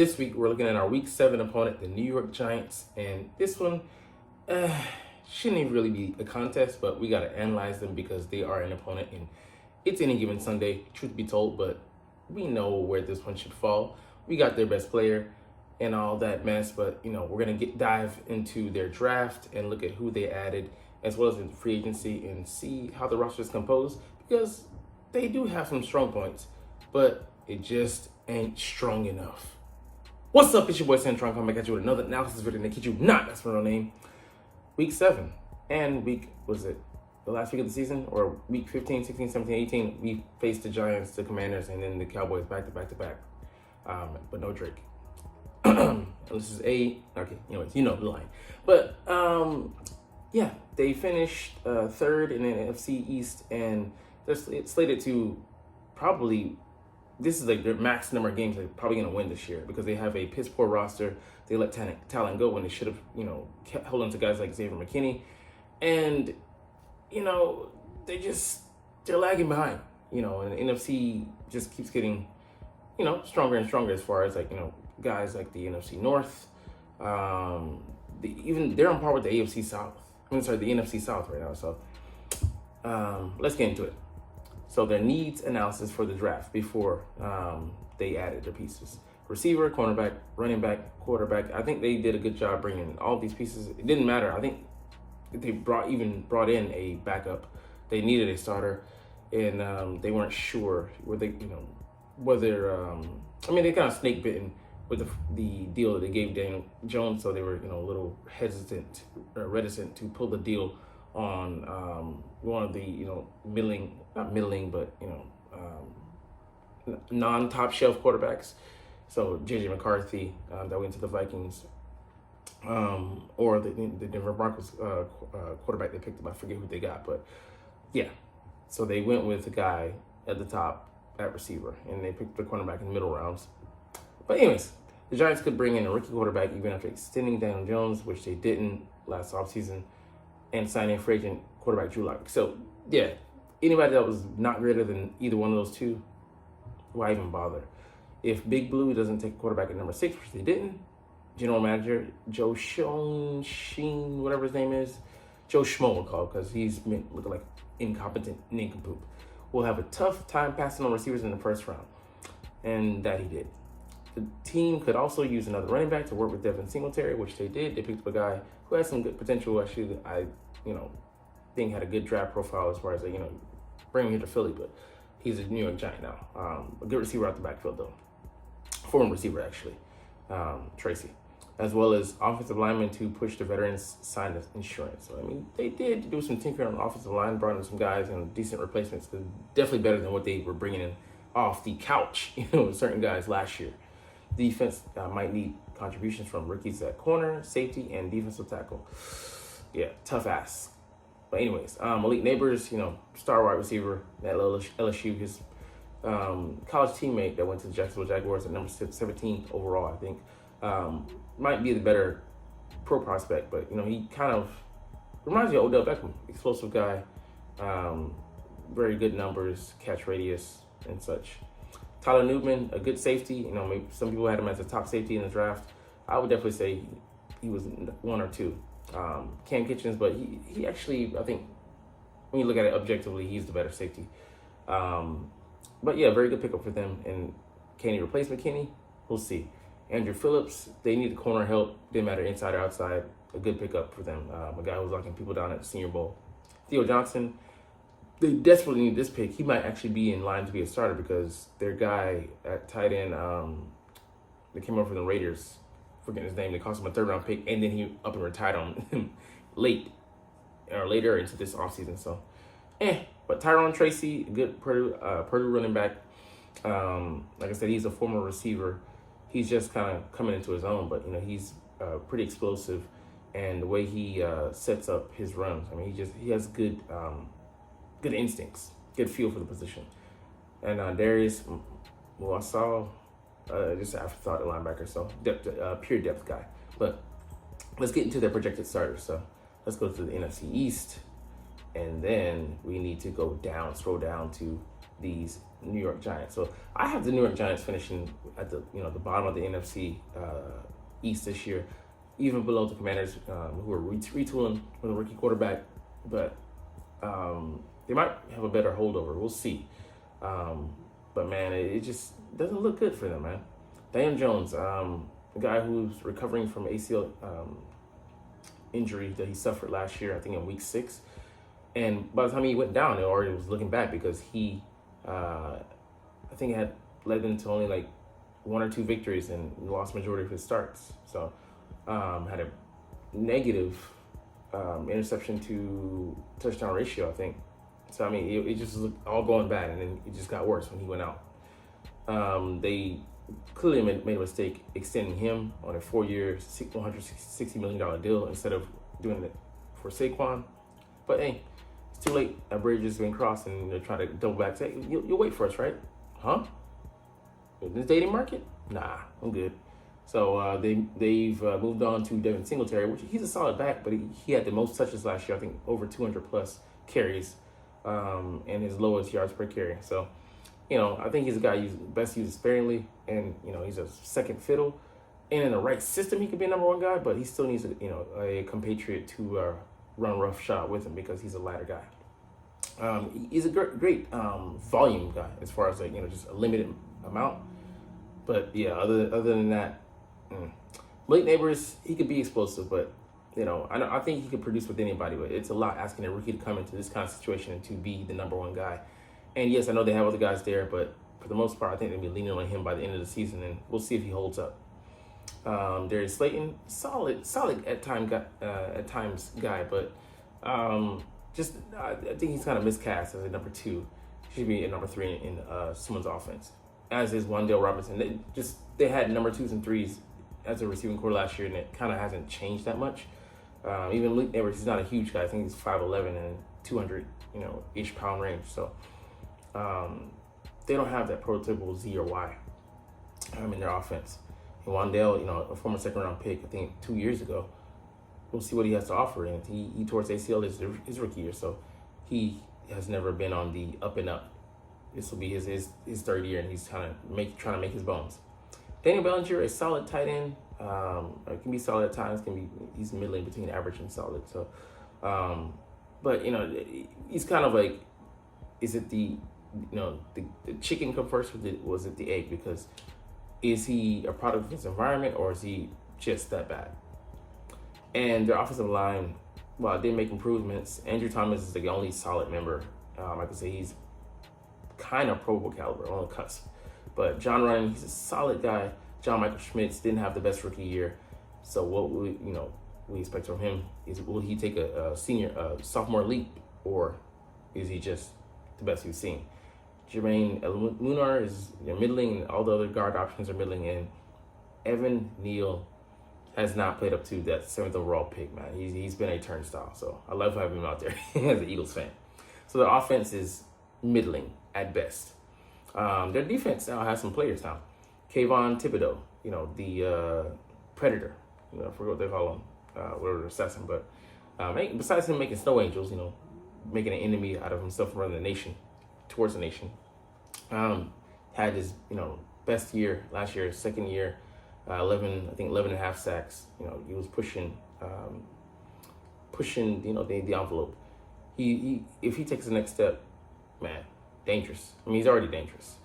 This week, we're looking at our Week 7 opponent, the New York Giants, and this one shouldn't even really be a contest, but we got to analyze them because they are an opponent, and it's any given Sunday, truth be told, but we know where this one should fall. We got their best player and all that mess, but, we're going to dive into their draft and look at who they added, as well as in free agency, and see how the roster is composed, because they do have some strong points, but it just ain't strong enough. What's up? It's your boy Cintron coming back at you with another analysis video. And kid you not, that's my real name. Week 7 and the last week of the season, or week 15, 16, 17, 18, we faced the Giants, the Commanders, and then the Cowboys back to back. But no Drake. This is anyways, you know the line. But yeah, they finished third in the NFC East, and they're slated to probably. This is like their max number of games they're probably going to win this year because they have a piss poor roster. They let talent go when they should have, kept holding to guys like Xavier McKinney. And, they're lagging behind, and the NFC just keeps getting, stronger and stronger as far as guys like the NFC North. They're on par with the AFC South. the NFC South right now. So let's get into it. So their needs analysis for the draft before they added their pieces. Receiver, cornerback, running back, quarterback. I think they did a good job bringing all these pieces. It didn't matter. I think they brought in a backup. They needed a starter, and they weren't sure whether they kind of snake bitten with the deal that they gave Daniel Jones, so they were a little reticent to pull the deal on one of the non-top shelf quarterbacks. So JJ McCarthy that went to the Vikings, or the Denver Broncos quarterback they picked up. I forget who they got, but yeah. So they went with the guy at the top at receiver, and they picked the cornerback in the middle rounds. But anyways, the Giants could bring in a rookie quarterback even after extending Daniel Jones, which they didn't last offseason, and signing free agent quarterback Drew Lock. So yeah, anybody that was not greater than either one of those two, why even bother? If Big Blue doesn't take quarterback at number 6, which they didn't, general manager Joe Sheen, whatever his name is, Joe Schmo will call, because he's been looking like incompetent nincompoop, will have a tough time passing on receivers in the first round, and that he did. The team could also use another running back to work with Devin Singletary, which they did. They picked up a guy who has some good potential. Actually, I think had a good draft profile as far as bring him here to Philly, but he's a New York Giant now. A good receiver out the backfield though, former receiver actually, Tracy, as well as offensive linemen to push the veterans sign of insurance. So they did do some tinkering on the offensive line, brought in some guys and decent replacements. Definitely better than what they were bringing in off the couch, certain guys last year. Defense might need contributions from rookies at corner, safety, and defensive tackle. Yeah, tough ass. But anyways, Malik Neighbors, star wide receiver at LSU, his college teammate that went to the Jacksonville Jaguars at number 17 overall, I think, might be the better pro prospect. But he kind of reminds me of Odell Beckham, explosive guy, very good numbers, catch radius, and such. Tyler Newman, a good safety. Maybe some people had him as a top safety in the draft. I would definitely say he was 1 or 2. Cam Kitchens, but he actually, I think, when you look at it objectively, he's the better safety. But yeah, very good pickup for them. And can he replace McKinney? We'll see. Andrew Phillips, they need the corner help. Didn't matter inside or outside. A good pickup for them. A guy who's locking people down at the Senior Bowl. Theo Johnson, they desperately need this pick. He might actually be in line to be a starter because their guy at tight end, they came over from the Raiders, forgetting his name, they cost him a 3rd-round pick, and then he up and retired on him later into this offseason. So, but Tyrone Tracy, a good Purdue running back. Like I said, he's a former receiver. He's just kind of coming into his own, but he's pretty explosive, and the way he sets up his runs, he has good instincts, good feel for the position. And Darius Moasau, just an afterthought at linebacker, so pure depth guy. But let's get into their projected starters. So let's go to the NFC East, and then we need to scroll down to these New York Giants. So I have the New York Giants finishing at the the bottom of the NFC East this year, even below the Commanders, who are retooling with a rookie quarterback, but they might have a better holdover. We'll see. But man, it just doesn't look good for them, man. Daniel Jones, a guy who's recovering from ACL injury that he suffered last year, I think in week 6. And by the time he went down, it already was looking back because he, I think it had led into only like 1 or 2 victories and lost majority of his starts. So had a negative interception to touchdown ratio, I think. So, I mean, it just was all going bad, and then it just got worse when he went out. They clearly made a mistake extending him on a 4-year, $160 million deal instead of doing it for Saquon. But, hey, it's too late. That bridge has been crossed, and they're trying to double back. Say, you'll wait for us, right? Huh? In this dating market? Nah, I'm good. So they've moved on to Devin Singletary, which he's a solid back, but he had the most touches last year, I think over 200-plus carries. And his lowest yards per carry. So, I think he's a guy best used sparingly, and he's a second fiddle. And in the right system, he could be a number 1 guy, but he still needs a compatriot to run rough shot with him because he's a lighter guy. He's a great volume guy as far as just a limited amount. But yeah, other than that, Blake Neighbors, he could be explosive, but I think he could produce with anybody, but it's a lot asking a rookie to come into this kind of situation and to be the number 1 guy. And yes, I know they have other guys there, but for the most part, I think they'll be leaning on him by the end of the season, and we'll see if he holds up. Darius Slayton, solid at times guy, but I think he's kind of miscast as a number 2. Should be a number 3 in someone's offense, as is Wan'Dale Robinson. They had number 2s and 3s as a receiving core last year, and it kind of hasn't changed that much. Even Luke Edwards, he's not a huge guy. I think he's 5'11" and 200-ish pound range. So they don't have that prototypical Z or Y in their offense. And Wan'Dale, a former second-round pick, I think 2 years ago. We'll see what he has to offer. And he tore his ACL his rookie year, so he has never been on the up and up. This will be his third year, and he's trying to make his bones. Daniel Bellinger, a solid tight end. Can be solid at times. He's middling between average and solid. So, but he's kind of like, is it the chicken come first, or was it the egg? Because is he a product of his environment, or is he just that bad? And their offensive line, while it did make improvements, Andrew Thomas is the only solid member. I could say he's kind of Pro Bowl caliber on the cusp. But John Ryan, he's a solid guy. John Michael Schmitz didn't have the best rookie year. So what we expect from him is, will he take a sophomore leap, or is he just the best we've seen? Jermaine Lunar is middling, and all the other guard options are middling. And Evan Neal has not played up to that 7th overall pick, man. He's been a turnstile. So I love having him out there as an Eagles fan. So the offense is middling at best. Their defense now has some players now. Kayvon Thibodeau, the Predator, I forget what they call him, whatever assassin. But besides him making snow angels, making an enemy out of himself and running the nation towards the nation, had his best year last year, second year, 11 and a half sacks. He was pushing the envelope. He if he takes the next step, man, dangerous. I mean, he's already dangerous.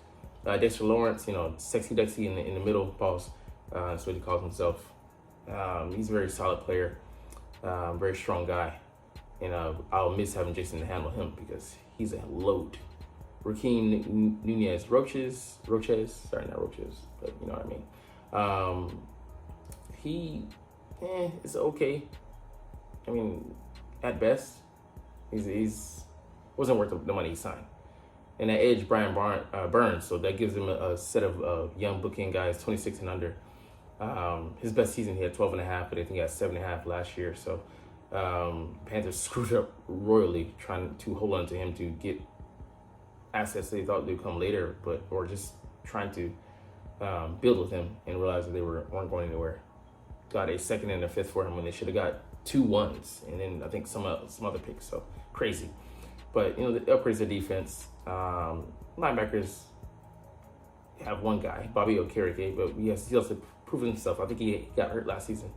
Dexter Lawrence, sexy Dexy in the middle, pause. That's what he calls himself. He's a very solid player, very strong guy. And I'll miss having Jason to handle him because he's a load. Raheem Nunez Roches, sorry, not Roches, but you know what I mean. He is okay. I mean, at best, he's wasn't worth the money he signed. And that edge, Brian Burns, so that gives him a set of young bookend guys, 26 and under. His best season, he had 12 and a half, but I think he had 7.5 last year. So Panthers screwed up royally trying to hold on to him to get assets they thought they'd come later, or just trying to build with him and realize that they weren't going anywhere. Got a second and a fifth for him when they should have got 2 1s, and then I think some other picks. So crazy. But, the upgrades of defense. Linebackers have one guy, Bobby Okereke, but he also proven himself. I think he got hurt last season.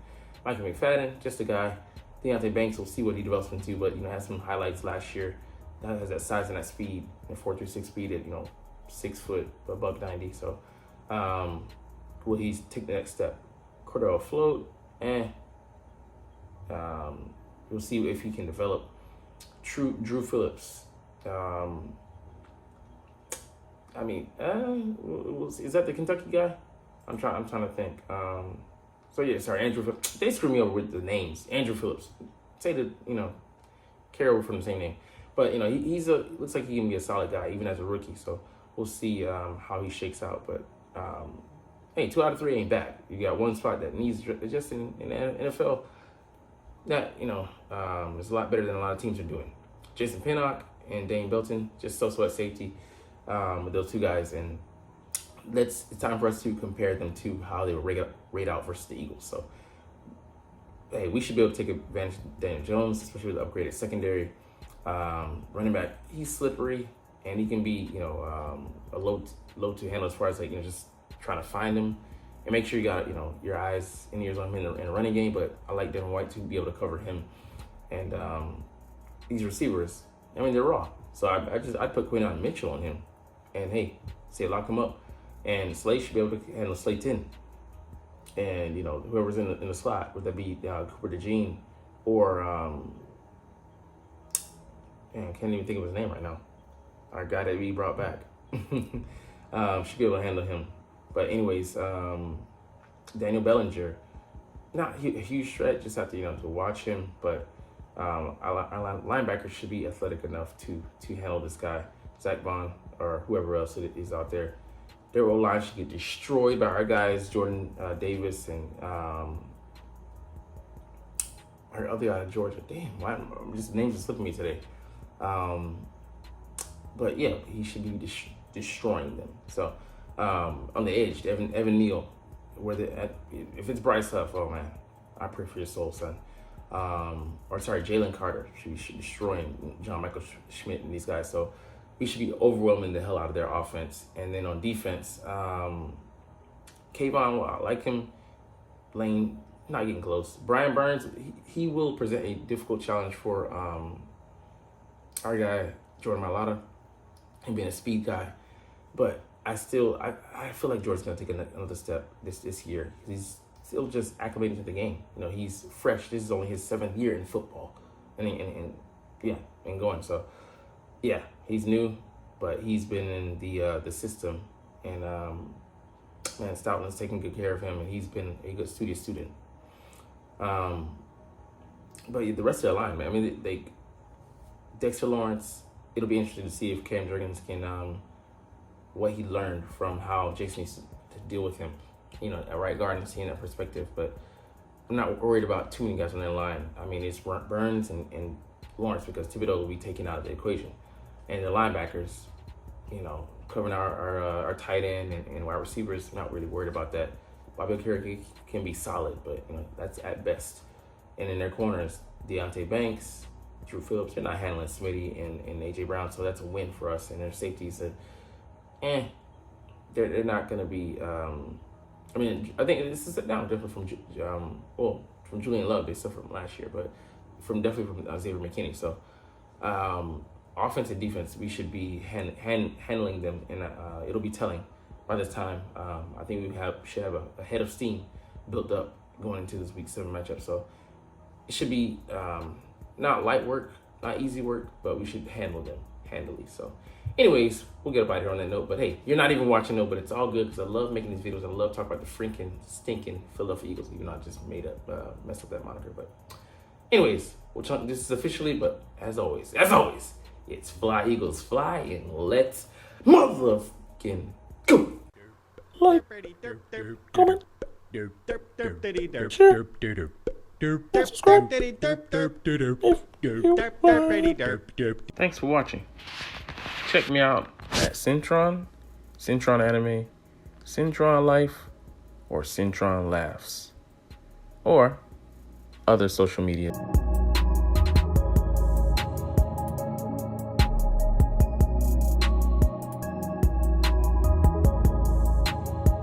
Michael McFadden, just a guy. Deontay Banks, we'll see what he develops into, but, has some highlights last year. That has that size and that speed, and 4.36 speed at, 6 foot, $190. So, will he take the next step? Cordell Float, we'll see if he can develop. Drew Phillips. Is that the Kentucky guy? I'm trying to think. Andrew Phillips. They screw me over with the names. Andrew Phillips. Say the, carry over from the same name. But, looks like he can be a solid guy, even as a rookie. So we'll see how he shakes out. But, hey, 2 out of 3 ain't bad. You got one spot that needs adjusting in the NFL. That, is a lot better than a lot of teams are doing. Jason Pinnock and Dane Belton, just so at safety with those two guys. And it's time for us to compare them to how they were rate out versus the Eagles. So, hey, we should be able to take advantage of Daniel Jones, especially with the upgraded secondary. Running back, he's slippery, and he can be, a low to handle as far as just trying to find him. And make sure you got, your eyes and ears on him in the running game. But I like Devin White to be able to cover him. And these receivers, they're raw. So I'd put Quinton Mitchell on him. And, hey, lock him up. And Slay should be able to handle Slay 10. And, whoever's in the slot, would that be Cooper DeJean or, I can't even think of his name right now. Our guy that we brought back. Should be able to handle him. But anyways, Daniel Bellinger, not a huge threat, just have to, to watch him. But our linebackers should be athletic enough to handle this guy, Zach Bond, or whoever else is out there. Their O-line should get destroyed by our guys, Jordan Davis and our other guy in Georgia. Damn, just names are slipping me today. But yeah, he should be destroying them. So on the edge, Evan Neal, if it's Bryce Huff, oh man, I pray for your soul, son. Jalen Carter should be destroying John Michael Schmidt and these guys. So we should be overwhelming the hell out of their offense. And then on defense, Kayvon, I like him. Lane, not getting close. Brian Burns, he will present a difficult challenge for our guy, Jordan Mailata, and being a speed guy. But I feel like Jordan's going to take another step this year. He's still just acclimating to the game. He's fresh. This is only his 7th year in football. And going. So, yeah, he's new, but he's been in the system. And, man, Stoutland's taking good care of him, and he's been a good student. But the rest of the line, man, Dexter Lawrence, it'll be interesting to see if Cam Jurgens can, what he learned from how Jason needs to deal with him, at right guard and seeing that perspective. But I'm not worried about too many guys on that line. It's Burns and Lawrence, because Thibodeau will be taken out of the equation. And the linebackers, covering our tight end and wide receivers, I'm not really worried about that. Bobby Okereke can be solid, but, that's at best. And in their corners, Deontay Banks, Drew Phillips, they're not handling Smitty and A.J. Brown, so that's a win for us. And their safeties, they're not going to be. I think this is now different from Julian Love, they suffered from last year, but definitely from Xavier McKinney. So, offense and defense, we should be handling them, and it'll be telling by this time. I think we should have a head of steam built up going into this Week 7 matchup. So it should be not light work, not easy work, but we should handle them handily. So anyways, we'll get up out here on that note. But hey, you're not even watching, no, but it's all good because I love making these videos. I love talking about the freaking stinking Philadelphia Eagles, even though I just messed up that moniker. But anyways, this is officially, but as always, it's Fly Eagles Fly, and let's motherfucking go. Like, comment, share, subscribe. Thanks for watching. Check me out at Cintron Anime, Cintron Life, or Cintron Laughs, or other social media.